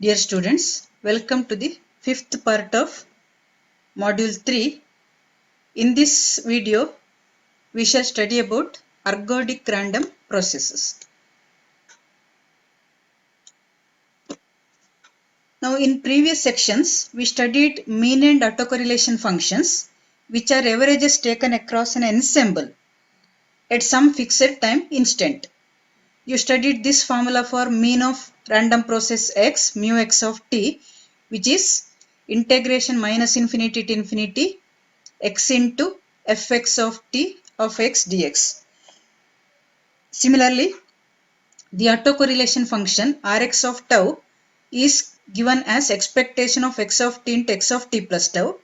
Dear students, welcome to the fifth part of Module 3. In this video, we shall study about ergodic random processes. Now, in previous sections, we studied mean and autocorrelation functions, which are averages taken across an ensemble at some fixed time instant. You studied this formula for mean of random process x, mu x of t, which is integration minus infinity to infinity x into fx of t of x dx. Similarly, the autocorrelation function Rx of tau is given as expectation of x of t into x of t plus tau,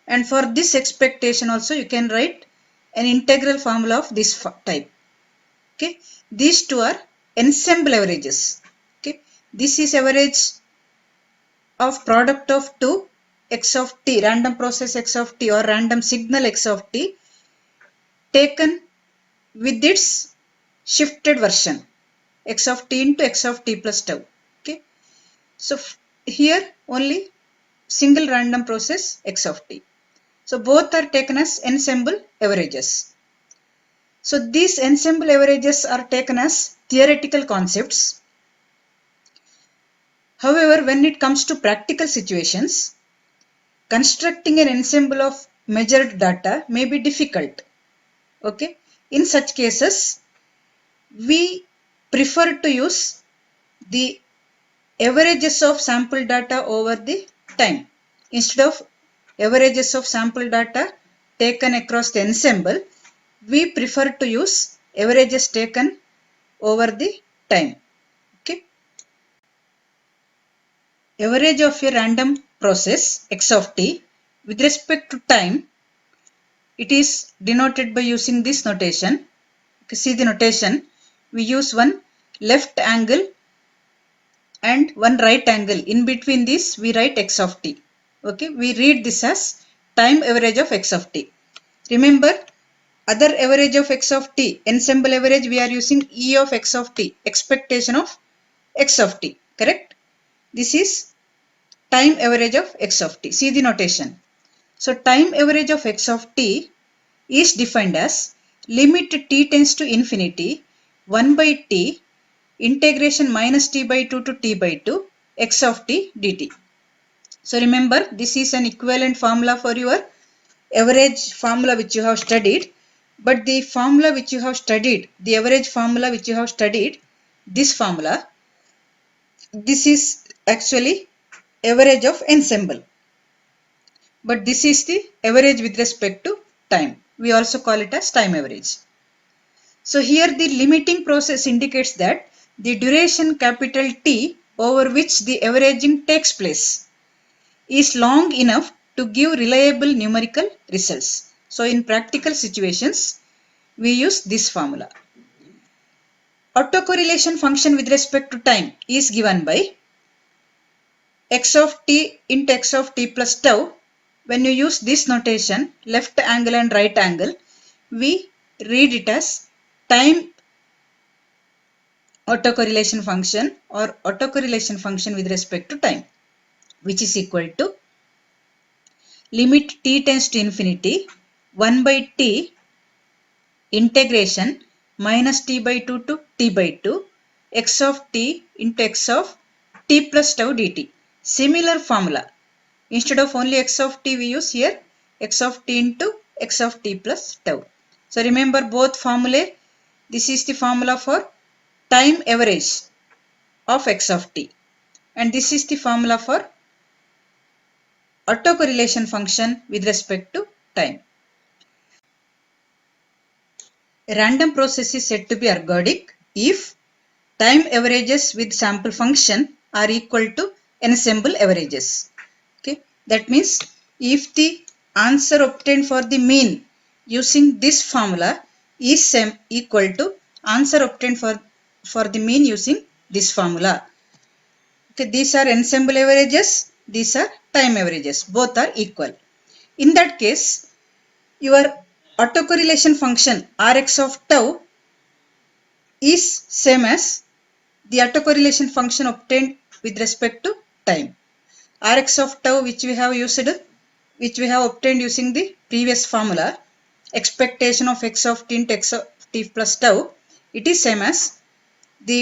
and for this expectation also you can write an integral formula of this type. Okay, these two are ensemble averages. Okay, this is average of product of two x of t, random process x of t or random signal x of t taken with its shifted version x of t into x of t plus tau. Okay, so here only single random process x of t. So both are taken as ensemble averages. So these ensemble averages are taken as theoretical concepts. However, when it comes to practical situations, constructing an ensemble of measured data may be difficult. Okay, in such cases, we prefer to use the averages of sample data over the time. Instead of averages of sample data taken across the ensemble, we prefer to use averages taken over the time. Okay. Average of a random process x of t with respect to time, it is denoted by using this notation. Okay, see the notation. We use one left angle and one right angle. In between this, we write x of t. Okay, we read this as time average of x of t. Remember, other average of x of t, ensemble average, we are using E of x of t, expectation of x of t, correct? This is time average of x of t. See the notation. So, time average of x of t is defined as limit t tends to infinity 1 by t integration minus t by 2 to t by 2 x of t dt. So remember, this is an equivalent formula for your average formula which you have studied, but the formula which you have studied, the average formula which you have studied, this formula, this is actually average of ensemble, but this is the average with respect to time. We also call it as time average. So here the limiting process indicates that the duration capital T over which the averaging takes place is long enough to give reliable numerical results. So in practical situations, we use this formula. Autocorrelation function with respect to time is given by x of t into x of t plus tau. When you use this notation, left angle and right angle, we read it as time autocorrelation function or autocorrelation function with respect to time, which is equal to limit t tends to infinity 1 by t integration minus t by 2 to t by 2 x of t into x of t plus tau dt. Similar formula. Instead of only x of t, we use here x of t into x of t plus tau. So remember both formulae. This is the formula for time average of x of t, and this is the formula for autocorrelation function with respect to time. A random process is said to be ergodic if time averages with sample function are equal to ensemble averages. Okay, that means if the answer obtained for the mean using this formula is equal to answer obtained for the mean using this formula. Okay, these are ensemble averages, these are time averages, both are equal. In that case, your autocorrelation function Rx of tau is same as the autocorrelation function obtained with respect to time. Rx of tau which we have obtained using the previous formula, expectation of x of t into x of t plus tau, it is same as the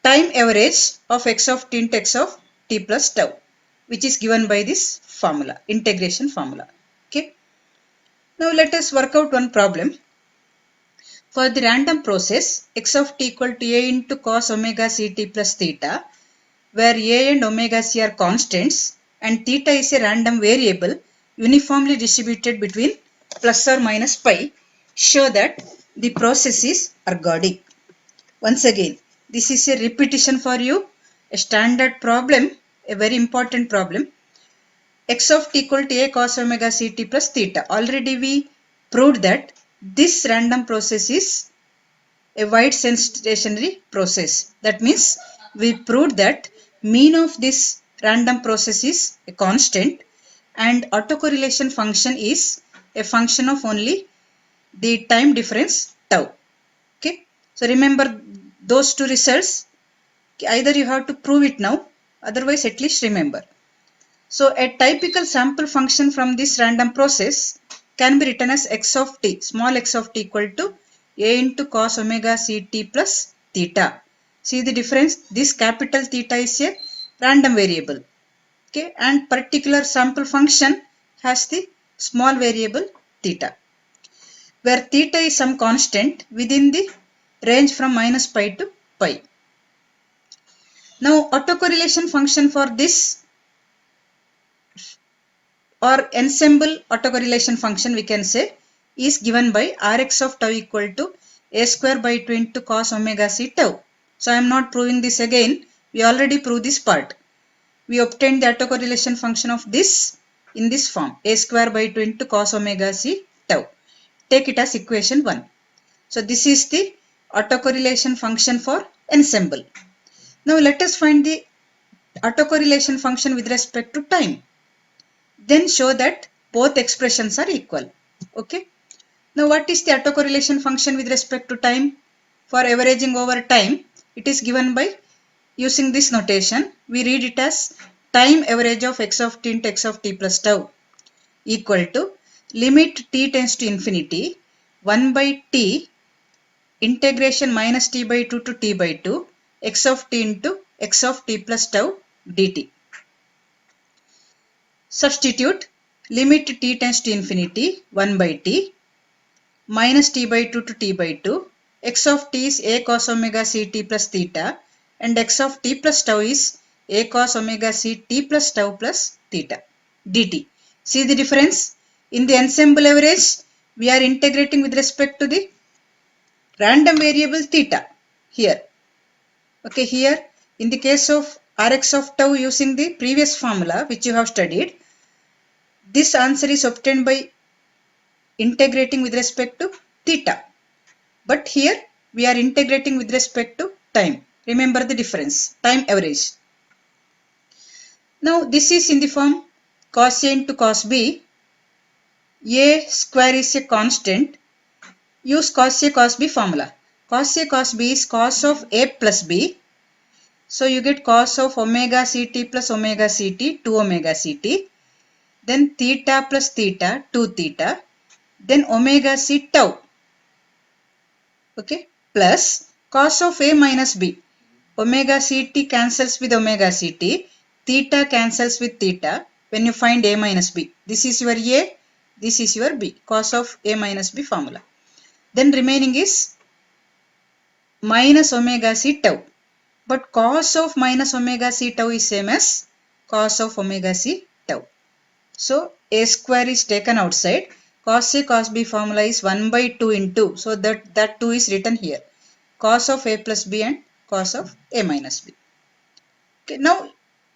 time average of x of t into x of t plus tau, which is given by this formula, integration formula. Okay. Now let us work out one problem. For the random process, x of t equal to a into cos omega ct plus theta, where a and omega c are constants and theta is a random variable uniformly distributed between plus or minus pi, show that the process is ergodic. Once again, this is a repetition for you, a standard problem, a very important problem. X of t equal to a cos omega ct plus theta. Already we proved that this random process is a wide sense stationary process. That means we proved that mean of this random process is a constant and autocorrelation function is a function of only the time difference tau. Okay. So remember those two results. Either you have to prove it now, otherwise at least remember. So a typical sample function from this random process can be written as x of t, small x of t equal to a into cos omega ct plus theta. See the difference? This capital theta is a random variable. Okay, and particular sample function has the small variable theta, where theta is some constant within the range from minus pi to pi. Now autocorrelation function for this or ensemble autocorrelation function we can say is given by Rx of tau equal to a square by 2 into cos omega c tau. So I am not proving this again. We already proved this part. We obtained the autocorrelation function of this in this form, a square by 2 into cos omega c tau. Take it as equation 1. So this is the autocorrelation function for ensemble. Now let us find the autocorrelation function with respect to time. Then show that both expressions are equal. Okay. Now what is the autocorrelation function with respect to time? For averaging over time, it is given by using this notation. We read it as time average of x of t into x of t plus tau equal to limit t tends to infinity 1 by t integration minus t by 2 to t by 2 x of t into x of t plus tau dt. Substitute limit t tends to infinity 1 by t minus t by 2 to t by 2. X of t is a cos omega c t plus theta and x of t plus tau is a cos omega c t plus tau plus theta dt. See the difference? In the ensemble average, we are integrating with respect to the random variable theta here. Okay, here in the case of Rx of tau using the previous formula which you have studied, this answer is obtained by integrating with respect to theta. But here we are integrating with respect to time. Remember the difference, time average. Now this is in the form cos A into cos B. A square is a constant. Use cos A cos B formula. Cos A cos B is cos of A plus B. So you get cos of omega ct plus omega ct, 2 omega ct. Then theta plus theta, 2 theta. Then omega c tau. Okay, plus cos of A minus B. Omega ct cancels with omega ct. Theta cancels with theta when you find A minus B. This is your A, this is your B. Cos of A minus B formula. Then remaining is minus omega c tau. But cos of minus omega c tau is same as cos of omega c tau. So A square is taken outside. Cos A cos B formula is 1 by 2 into. So that 2 is written here. Cos of A plus B and cos of A minus B. Okay, now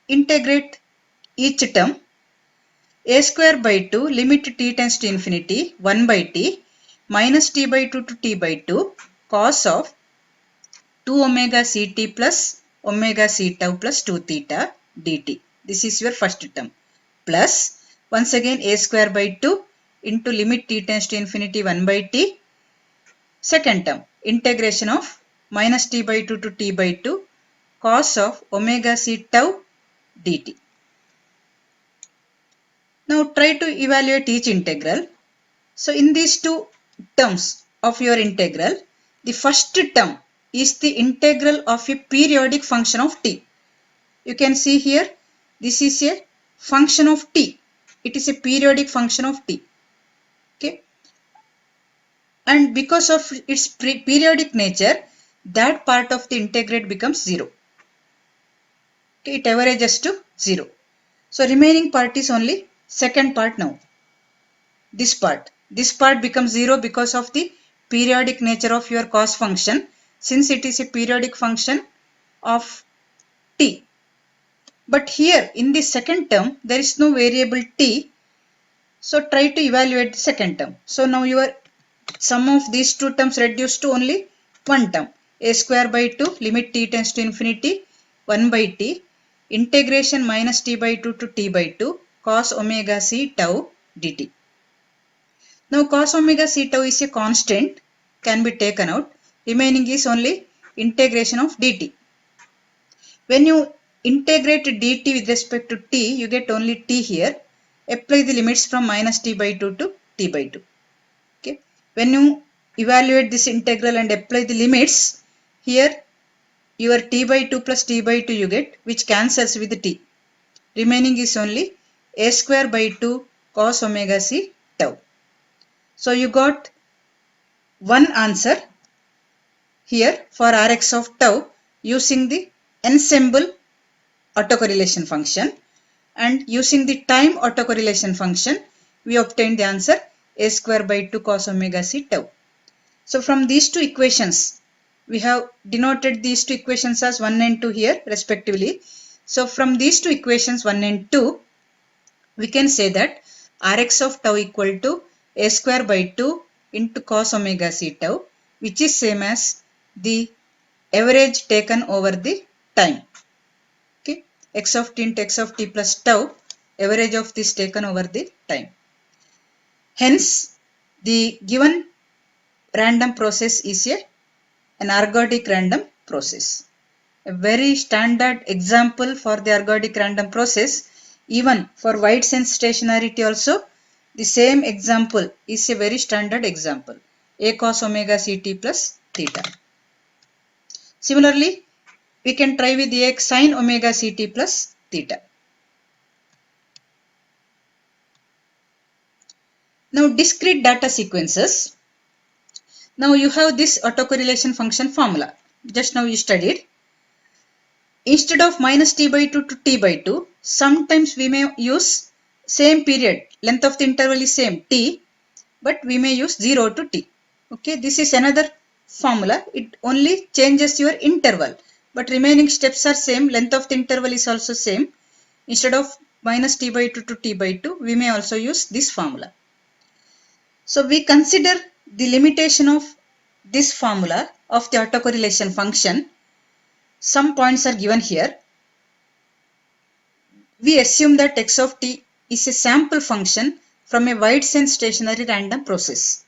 integrate each term. A square by 2 limit t tends to infinity 1 by t minus t by 2 to t by 2 cos of 2 omega ct plus omega c tau plus 2 theta dt. This is your first term. Plus once again a square by 2 into limit t tends to infinity 1 by t. Second term, integration of minus t by 2 to t by 2 cos of omega c tau dt. Now try to evaluate each integral. So in these two terms of your integral, the first term is the integral of a periodic function of t. You can see here, this is a function of t. It is a periodic function of t. Okay. And because of its periodic nature, that part of the integrate becomes 0. Okay. It averages to 0. So remaining part is only second part now. This part becomes 0 because of the periodic nature of your cos function, since it is a periodic function of t. But here in the second term there is no variable t, so try to evaluate the second term. So now your sum of these two terms reduced to only one term, a square by 2 limit t tends to infinity 1 by t integration minus t by 2 to t by 2 cos omega c tau dt. Now cos omega c tau is a constant, can be taken out. Remaining is only integration of dt. When you integrate dt with respect to t, you get only t here. Apply the limits from minus t by 2 to t by 2. Okay. When you evaluate this integral and apply the limits, here your t by 2 plus t by 2 you get, which cancels with the t. Remaining is only a square by 2 cos omega c tau. So you got one answer here for Rx of tau using the ensemble autocorrelation function, and using the time autocorrelation function we obtained the answer a square by 2 cos omega c tau. So from these two equations, we have denoted these two equations as 1 and 2 here respectively. So from these two equations 1 and 2, we can say that Rx of tau equal to a square by 2 into cos omega c tau, which is same as the average taken over the time. Okay, x of t into x of t plus tau, average of this taken over the time. Hence, the given random process is an ergodic random process. A very standard example for the ergodic random process. Even for wide sense stationarity also, the same example is a very standard example, a cos omega ct plus theta. Similarly, we can try with a sin omega ct plus theta. Now discrete data sequences. Now you have this autocorrelation function formula. Just now you studied. Instead of minus t by 2 to t by 2, sometimes we may use same period, length of the interval is same t, but we may use 0 to t. Okay, this is another formula. It only changes your interval, but remaining steps are same. Length of the interval is also same. Instead of minus t by 2 to t by 2, we may also use this formula. So we consider the limitation of this formula of the autocorrelation function. Some points are given here. We assume that x of t is a sample function from a wide sense stationary random process.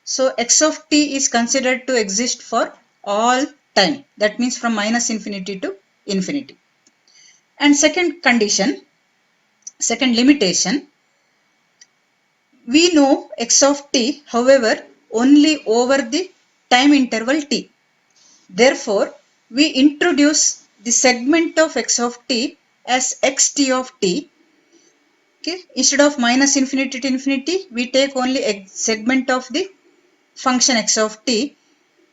So x of t is considered to exist for all time. That means from minus infinity to infinity. And second condition, second limitation, we know x of t, however, only over the time interval t. Therefore, we introduce the segment of x of t as xt of t. Okay. Instead of minus infinity to infinity, we take only a segment of the function x of t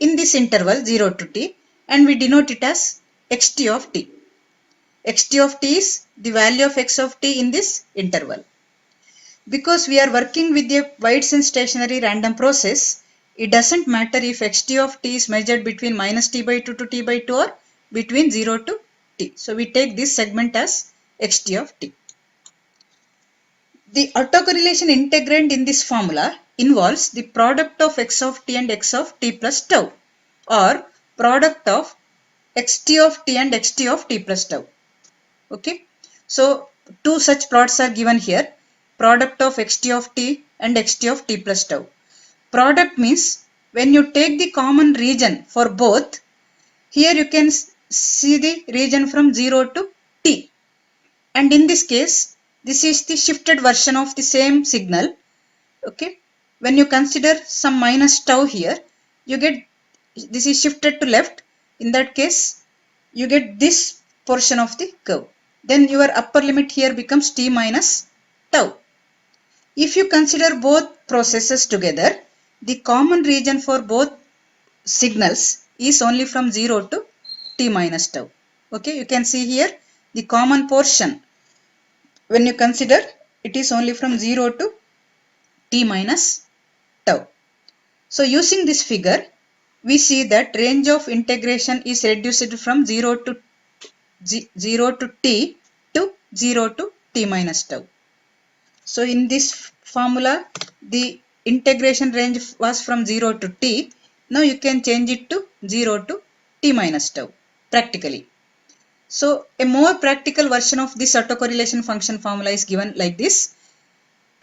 in this interval 0 to t, and we denote it as xt of t. Xt of t is the value of x of t in this interval. Because we are working with a wide sense stationary random process, it doesn't matter if xt of t is measured between minus t by 2 to t by 2 or between 0 to t. So we take this segment as xt of t. The autocorrelation integrand in this formula involves the product of x of t and x of t plus tau, or product of xt of t and xt of t plus tau. Okay. So two such plots are given here. Product of xt of t and xt of t plus tau. Product means when you take the common region for both, here you can see the region from 0 to t. And in this case, this is the shifted version of the same signal. Okay, when you consider some minus tau here, you get this is shifted to left. In that case, you get this portion of the curve. Then your upper limit here becomes t minus tau. If you consider both processes together, the common region for both signals is only from 0 to t minus tau. Okay, you can see here the common portion when you consider it is only from 0 to t minus tau. So using this figure, we see that range of integration is reduced from 0 to 0 to t to 0 to t minus tau. So in this formula, the integration range was from 0 to t. Now you can change it to 0 to t minus tau practically. So a more practical version of this autocorrelation function formula is given like this.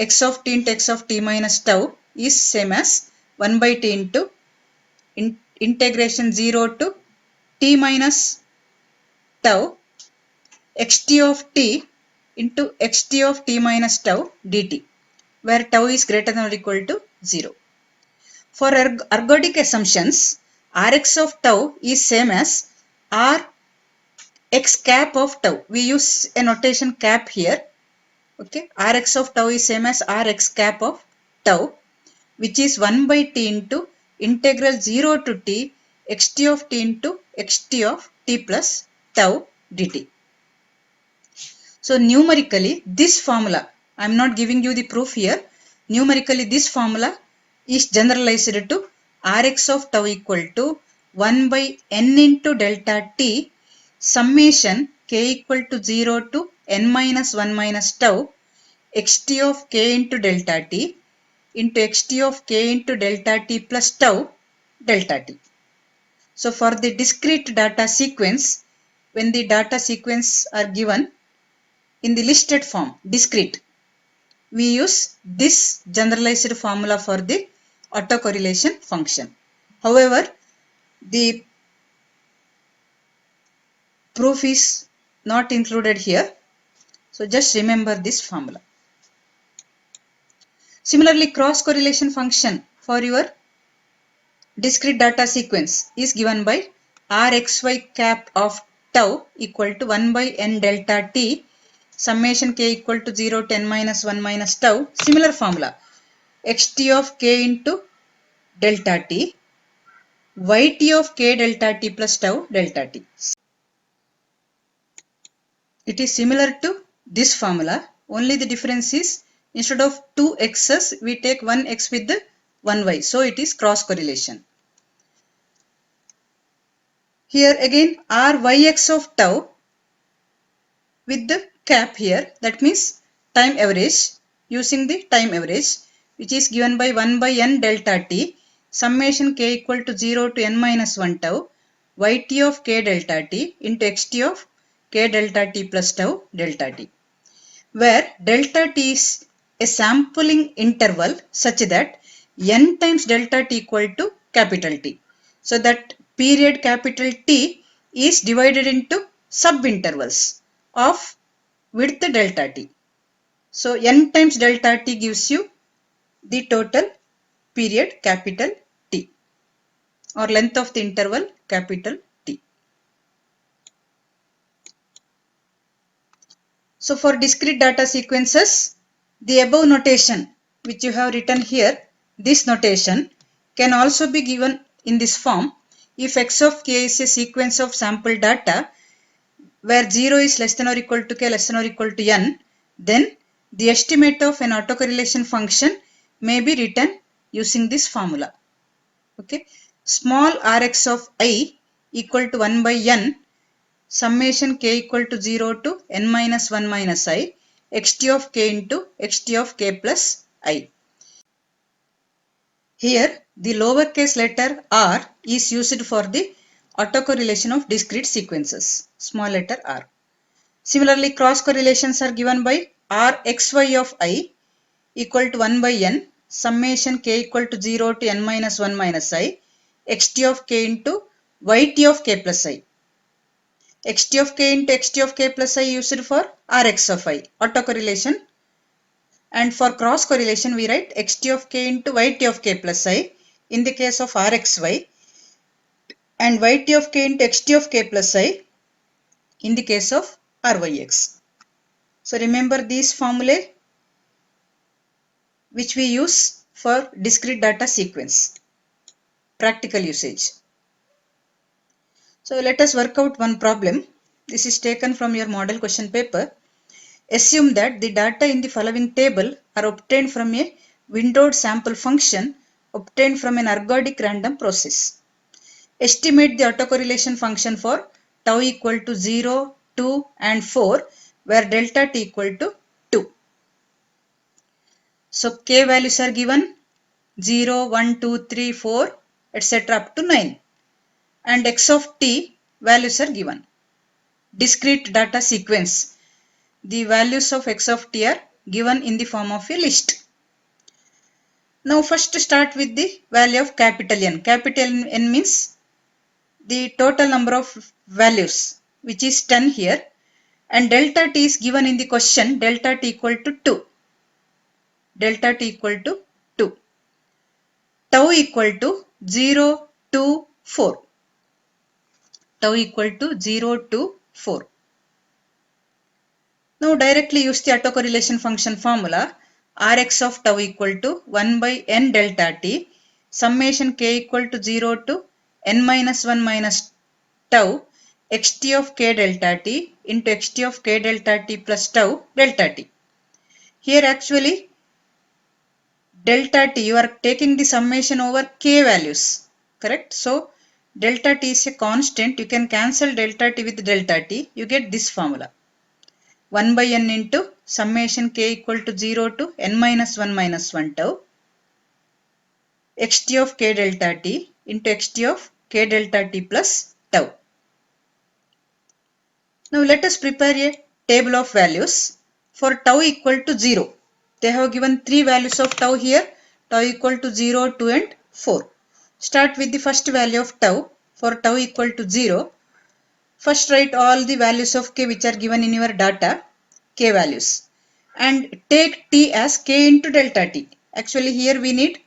X of t into x of t minus tau is same as 1 by t into integration 0 to t minus tau xt of t into xt of t minus tau dt, where tau is greater than or equal to 0. For ergodic assumptions, Rx of tau is same as R x cap of tau. We use a notation cap here. Okay, Rx of tau is same as Rx cap of tau, which is 1 by t into integral 0 to t xt of t into xt of t plus tau dt. So numerically, this formula, I am not giving you the proof here. Numerically, this formula is generalized to Rx of tau equal to 1 by n into delta t summation k equal to 0 to n minus 1 minus tau xt of k into delta t into xt of k into delta t plus tau delta t. So for the discrete data sequence, when the data sequence are given in the listed form, discrete, we use this generalized formula for the autocorrelation function. However, the proof is not included here. So just remember this formula. Similarly, cross correlation function for your discrete data sequence is given by Rxy cap of tau equal to 1 by n delta t summation k equal to 0 to n minus 1 minus tau. Similar formula, xt of k into delta t yt of k delta t plus tau delta t. It is similar to this formula, only the difference is instead of 2 x's we take 1 x with the 1 y, so it is cross correlation. Here again Ryx of tau with the cap here, that means time average, using the time average, which is given by 1 by n delta t summation k equal to 0 to n minus 1 tau yt of k delta t into xt of k delta t plus tau delta t, where delta t is a sampling interval such that n times delta t equal to capital T. So that period capital T is divided into subintervals of width delta t. So n times delta t gives you the total period capital T, or length of the interval capital T. So for discrete data sequences, the above notation which you have written here, this notation can also be given in this form. If x of k is a sequence of sample data where 0 is less than or equal to k less than or equal to n, then the estimate of an autocorrelation function may be written using this formula. Okay, small rx of I equal to 1 by n summation k equal to 0 to n minus 1 minus I xt of k into xt of k plus I. Here the lowercase letter r is used for the autocorrelation of discrete sequences, small letter r. Similarly, cross correlations are given by Rxy of I equal to 1 by n summation k equal to 0 to n minus 1 minus I xt of k into yt of k plus I. xt of k into xt of k plus I used for Rx of I, autocorrelation. And for cross correlation, we write xt of k into yt of k plus I in the case of Rxy, and yt of k into xt of k plus I in the case of Ryx. So remember these formulae which we use for discrete data sequence, practical usage. So let us work out one problem. This is taken from your model question paper. Assume that the data in the following table are obtained from a windowed sample function obtained from an ergodic random process. Estimate the autocorrelation function for tau equal to 0, 2 and 4 where delta t equal to 2. So k values are given 0, 1, 2, 3, 4 etc. up to 9, and x of t values are given. Discrete data sequence. The values of x of t are given in the form of a list. Now first start with the value of capital N. Capital N means the total number of values, which is 10 here, and delta t is given in the question, delta t equal to 2. Delta t equal to 2. Tau equal to 0 to 4. Tau equal to 0 to 4. Now directly use the autocorrelation function formula. Rx of tau equal to 1 by n delta t summation k equal to 0 to n minus 1 minus tau xt of k delta t into xt of k delta t plus tau delta t. Here actually delta t, you are taking the summation over k values, correct? So delta t is a constant. You can cancel delta t with delta t. You get this formula. 1 by n into summation k equal to 0 to n minus 1 minus 1 tau xt of k delta t into xt of k delta t plus tau. Now let us prepare a table of values for tau equal to 0. They have given 3 values of tau here, tau equal to 0, 2 and 4. Start with the first value of tau. For tau equal to 0, first write all the values of k which are given in your data, k values, and take t as k into delta t. Actually here we need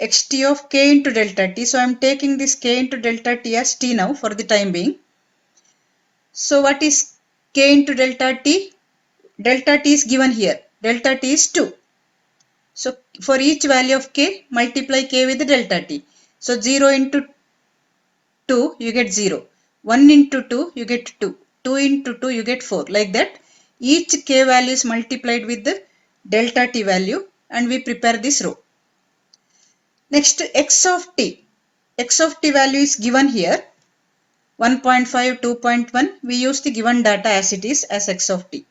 xt of k into delta t. So I am taking this k into delta t as t now for the time being. So what is k into delta t? Delta t is given here. Delta t is 2. So for each value of k, multiply k with delta t. So 0 into 2, you get 0. 1 into 2, you get 2. 2 into 2, you get 4. Like that, each k value is multiplied with the delta t value, and we prepare this row. Next, x of t. X of t value is given here. 1.5, 2.1. We use the given data as it is as x of t.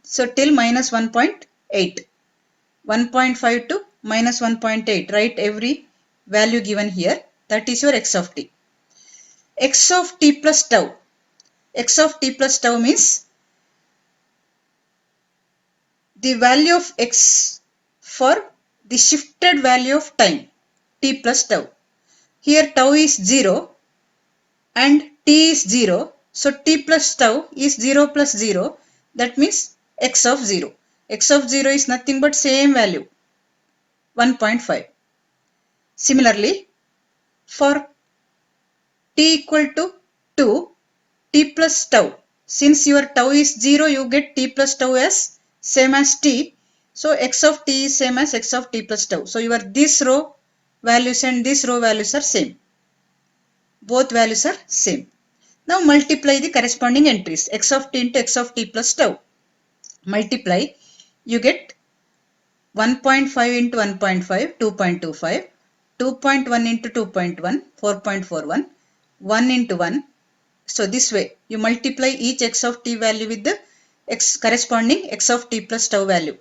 So till minus 1.8. 1.5 to minus 1.8. Write every value given here. That is your x of t. X of t plus tau. X of t plus tau means the value of x for the shifted value of time, t plus tau. Here tau is 0 and t is 0. So t plus tau is 0 plus 0. That means x of 0. X of 0 is nothing but same value, 1.5. Similarly, for t equal to 2, t plus tau. Since your tau is 0, you get t plus tau as same as t. So x of t is same as x of t plus tau. So your this row values and this row values are same. Both values are same. Now multiply the corresponding entries. X of t into x of t plus tau. Multiply. You get 1.5 into 1.5, 2.25. 2.1 into 2.1, 4.41. 1 into 1. So this way you multiply each x of t value with the corresponding x of t plus tau value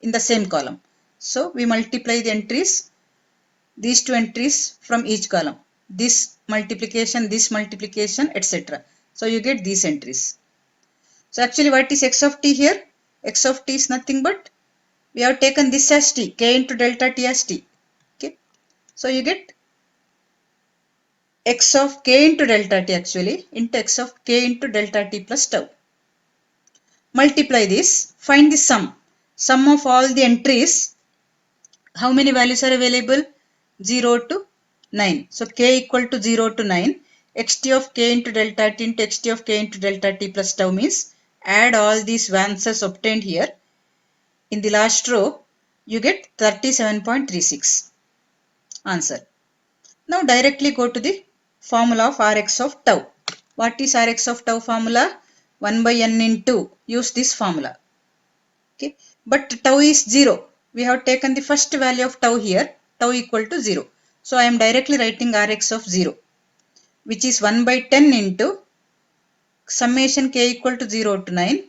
in the same column. So we multiply the entries, these two entries from each column. This multiplication, etc. So you get these entries. So actually what is x of t here? X of t is nothing but we have taken this as t, k into delta t as t. Okay. So you get x of k into delta t actually, into x of k into delta t plus tau. Multiply this, find the sum of all the entries. How many values are available? 0 to 9. So k equal to 0 to 9. Xt of k into delta t into xt of k into delta t plus tau means add all these answers obtained here. In the last row, you get 37.36 answer. Now directly go to the formula of Rx of tau. What is Rx of tau formula? 1 by n into, use this formula. Okay, but tau is 0. We have taken the first value of tau here, tau equal to 0. So I am directly writing Rx of 0, which is 1 by 10 into summation k equal to 0 to 9.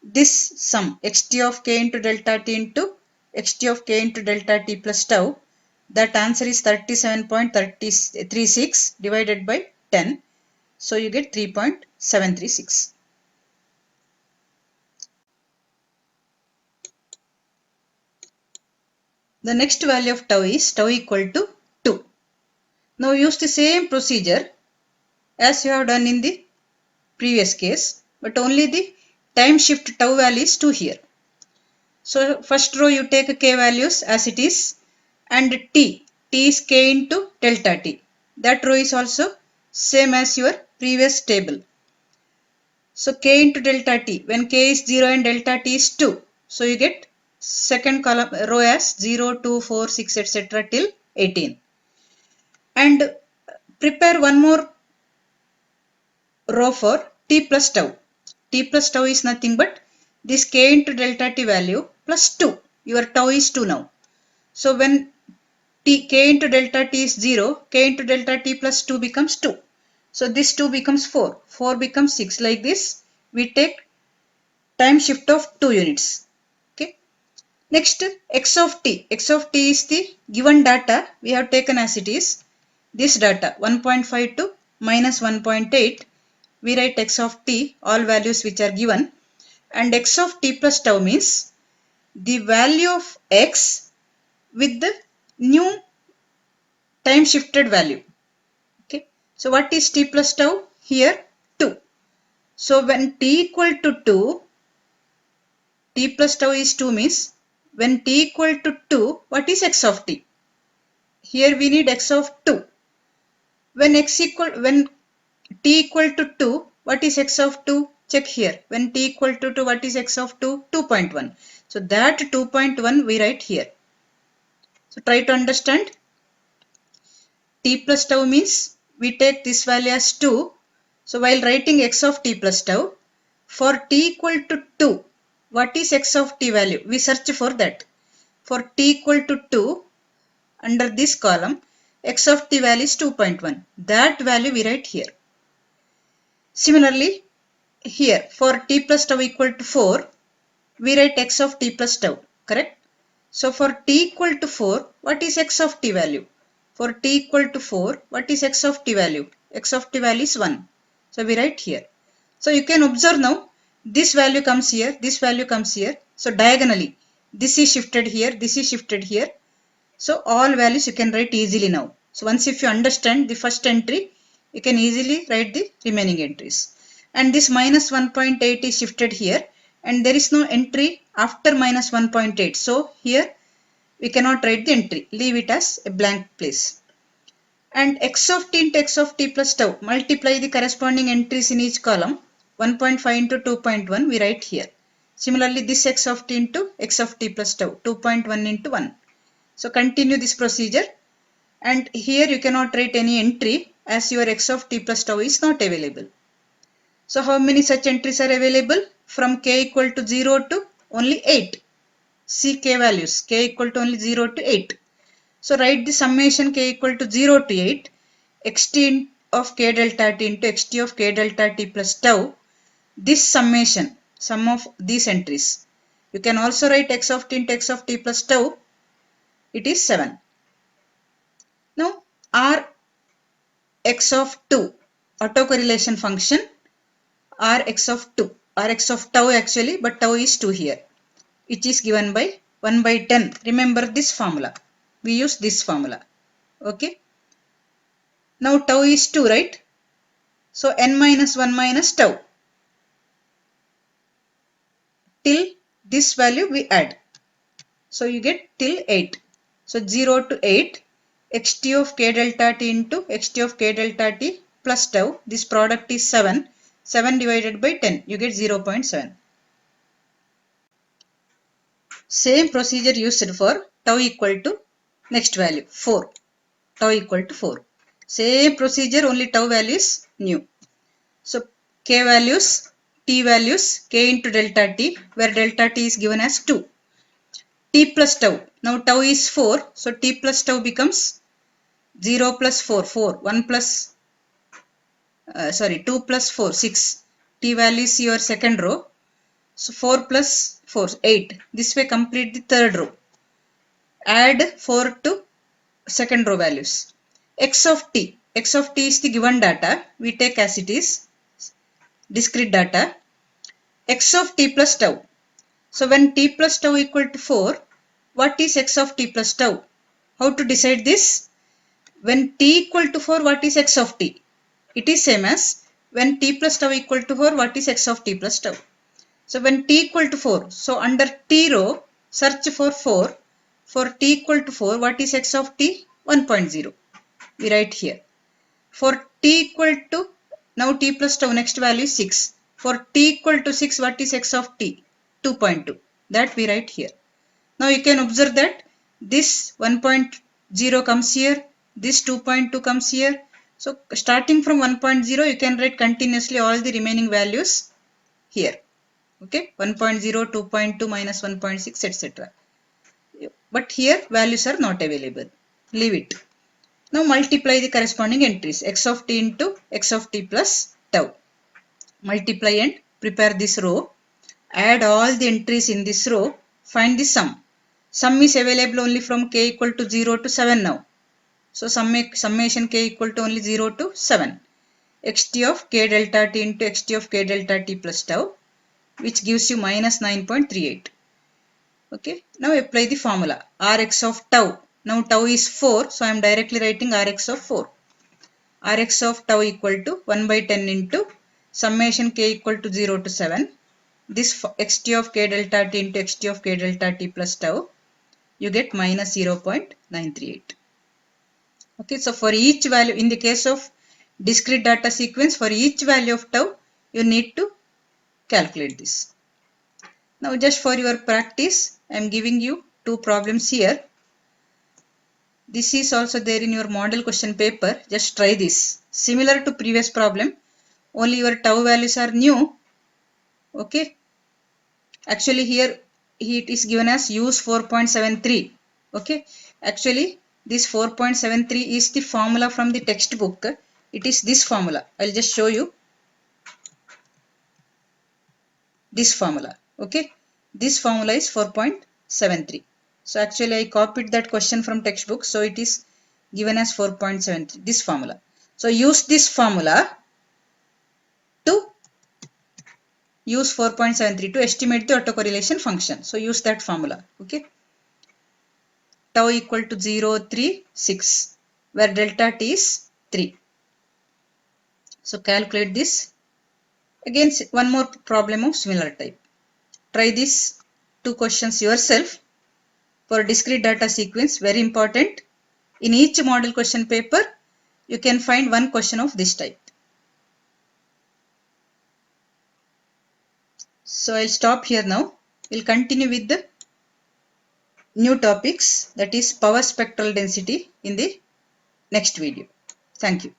This sum xt of k into delta t into xt of k into delta t plus tau, that answer is 37.36 divided by 10. So you get 3.736. The next value of tau is tau equal to 2. Now use the same procedure as you have done in the previous case, but only the time shift tau value is 2 here. So first row you take k values as it is, and t is k into delta t. That row is also same as your previous table. So k into delta t, when k is 0 and delta t is 2, so you get second column row as 0, 2, 4, 6 etc. till 18. And prepare one more row for t plus tau. T plus tau is nothing but this k into delta t value plus 2. Your tau is 2 now. So when k into delta t is 0, k into delta t plus 2 becomes 2. So this 2 becomes 4. 4 becomes 6. Like this, we take time shift of 2 units. Okay. Next, x of t. X of t is the given data we have taken as it is. This data 1.5 to minus 1.8. We write x of t, all values which are given. And x of t plus tau means the value of x with the new time shifted value. Okay. So what is t plus tau? Here 2. So when t equal to 2, t plus tau is 2 means when t equal to 2, what is x of t? Here we need x of 2. When t equal to 2, what is x of 2? Check here. When t equal to 2, what is x of 2? 2.1. So that 2.1 we write here. So try to understand. T plus tau means we take this value as 2. So while writing x of t plus tau, for t equal to 2, what is x of t value? We search for that. For t equal to 2, under this column, x of t value is 2.1. That value we write here. Similarly, here for t plus tau equal to 4, we write x of t plus tau, correct? So for t equal to 4, what is x of t value? For t equal to 4, what is x of t value? X of t value is 1. So we write here. So you can observe now, this value comes here, this value comes here. So diagonally, this is shifted here, this is shifted here. So all values you can write easily now. So once if you understand the first entry, you can easily write the remaining entries. And this minus 1.8 is shifted here, and there is no entry after minus 1.8. So here we cannot write the entry. Leave it as a blank place. And x of t into x of t plus tau. Multiply the corresponding entries in each column. 1.5 into 2.1 we write here. Similarly, this x of t into x of t plus tau. 2.1 into 1. So continue this procedure, and here you cannot write any entry as your x of t plus tau is not available. So how many such entries are available? From k equal to 0 to only 8. See k values, k equal to only 0 to 8. So write the summation k equal to 0 to 8, xt of k delta t into xt of k delta t plus tau. This summation, sum of these entries. You can also write x of t into x of t plus tau. It is 7. Now R x of 2, autocorrelation function, R x of 2, R x of tau actually, but tau is 2 here. It is given by 1 by 10. Remember this formula. We use this formula. Okay. Now tau is 2, right? So n minus 1 minus tau. Till this value we add. So you get till 8. So 0 to 8, xt of k delta t into xt of k delta t plus tau. This product is 7. 7 divided by 10, you get 0.7. Same procedure used for tau equal to next value 4. Tau equal to 4. Same procedure, only tau value is new. So k values, t values, k into delta t, where delta t is given as 2. T plus tau. Now tau is 4. So t plus tau becomes 0 plus 4, 4. 1 plus, 2 plus 4, 6. T value is your second row. So 4 plus 4, 8. This way complete the third row. Add 4 to second row values. X of t. X of t is the given data. We take as it is, discrete data. X of t plus tau. So when t plus tau equal to 4, what is x of t plus tau? How to decide this? When t equal to 4, what is x of t? It is same as when t plus tau equal to 4, what is x of t plus tau? So when t equal to 4, so under t row, search for 4. For t equal to 4, what is x of t? 1.0. We write here. For t equal to, now t plus tau, next value is 6. For t equal to 6, what is x of t? 2.2. That we write here. Now you can observe that this 1.0 comes here, this 2.2 comes here. So starting from 1.0, you can write continuously all the remaining values here. Okay, 1.0, 2.2, minus 1.6, etc. But here values are not available. Leave it. Now multiply the corresponding entries, x of t into x of t plus tau. Multiply and prepare this row. Add all the entries in this row. Find the sum. Sum is available only from k equal to 0 to 7 now. So summation k equal to only 0 to 7. Xt of k delta t into xt of k delta t plus tau, which gives you minus 9.38. Okay, now apply the formula. Rx of tau. Now tau is 4, so I am directly writing Rx of 4. Rx of tau equal to 1 by 10 into summation k equal to 0 to 7. This xt of k delta t into xt of k delta t plus tau, you get minus 0.938. Okay, so for each value, in the case of discrete data sequence, for each value of tau, you need to calculate this. Now just for your practice, I am giving you two problems here. This is also there in your model question paper. Just try this. Similar to previous problem, only your tau values are new. Okay. Actually here it is given as use 4.73. Okay. Actually this 4.73 is the formula from the textbook. It is this formula. I'll just show you. This formula. Okay. This formula is 4.73. So actually I copied that question from textbook. So it is given as 4.73. This formula. So use this formula to use 4.73 to estimate the autocorrelation function. So use that formula. Okay. Tau equal to 0, 3, 6, where delta t is 3. So calculate this. Again, one more problem of similar type. Try these two questions yourself. For discrete data sequence, very important. In each model question paper, you can find one question of this type. So I'll stop here now. We'll continue with the new topics, that is power spectral density, in the next video. Thank you.